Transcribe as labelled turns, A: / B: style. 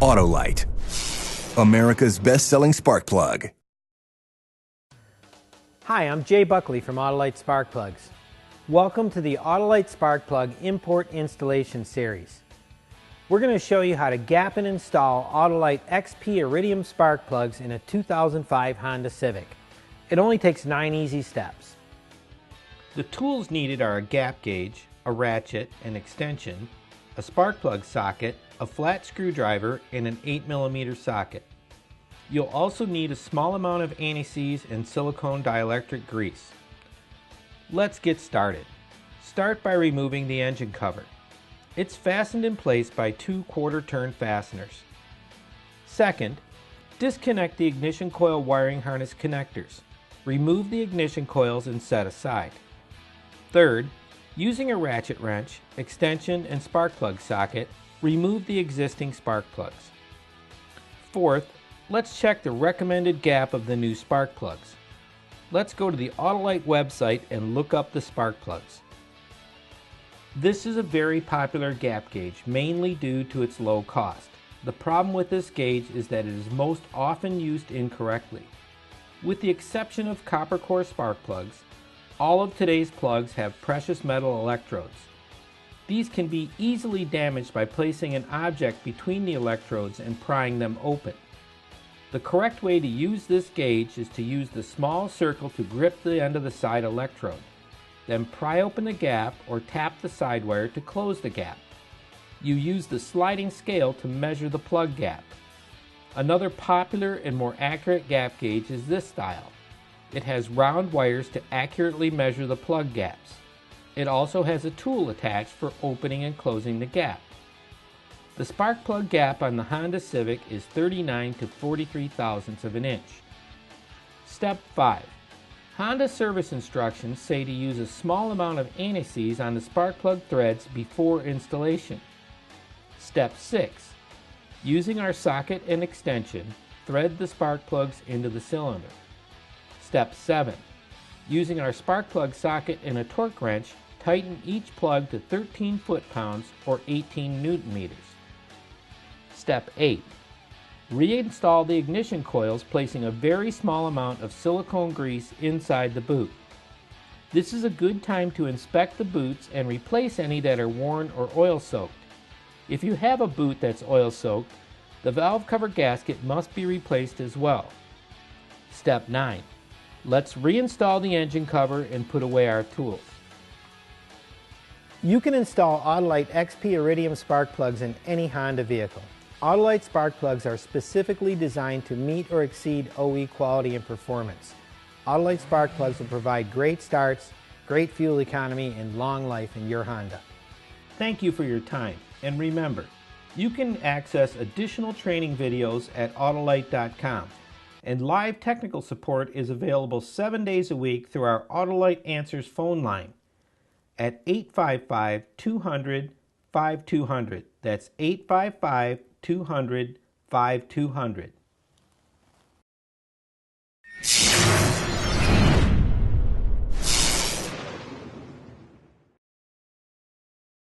A: Autolite, America's best-selling spark plug.
B: Hi, I'm Jay Buckley from Autolite Spark Plugs. Welcome to the Autolite Spark Plug Import Installation Series. We're going to show you how to gap and install Autolite XP Iridium spark plugs in a 2005 Honda Civic. It only takes 9 easy steps.
C: The tools needed are a gap gauge, a ratchet, an extension, a spark plug socket, a flat screwdriver, and an 8mm socket. You'll also need a small amount of anti-seize and silicone dielectric grease. Let's get started. Start by removing the engine cover. It's fastened in place by 2 quarter-turn fasteners. Second, disconnect the ignition coil wiring harness connectors. Remove the ignition coils and set aside. Third, using a ratchet wrench, extension, and spark plug socket, remove the existing spark plugs. Fourth, let's check the recommended gap of the new spark plugs. Let's go to the Autolite website and look up the spark plugs. This is a very popular gap gauge, mainly due to its low cost. The problem with this gauge is that it is most often used incorrectly. With the exception of copper core spark plugs, all of today's plugs have precious metal electrodes. These can be easily damaged by placing an object between the electrodes and prying them open. The correct way to use this gauge is to use the small circle to grip the end of the side electrode. Then pry open the gap or tap the side wire to close the gap. You use the sliding scale to measure the plug gap. Another popular and more accurate gap gauge is this style. It has round wires to accurately measure the plug gaps. It also has a tool attached for opening and closing the gap. The spark plug gap on the Honda Civic is 39 to 43 thousandths of an inch. Step 5. Honda service instructions say to use a small amount of anti-seize on the spark plug threads before installation. Step 6. Using our socket and extension, thread the spark plugs into the cylinder. Step 7. Using our spark plug socket and a torque wrench, tighten each plug to 13 foot-pounds or 18 newton-meters. Step 8. Reinstall the ignition coils, placing a very small amount of silicone grease inside the boot. This is a good time to inspect the boots and replace any that are worn or oil-soaked. If you have a boot that's oil-soaked, the valve cover gasket must be replaced as well. Step 9. Let's reinstall the engine cover and put away our tools.
B: You can install Autolite XP Iridium spark plugs in any Honda vehicle. Autolite spark plugs are specifically designed to meet or exceed OE quality and performance. Autolite spark plugs will provide great starts, great fuel economy, and long life in your Honda.
C: Thank you for your time, and remember, you can access additional training videos at Autolite.com, and live technical support is available 7 days a week through our Autolite Answers phone line at 855-200-5200. That's 855-200-5200.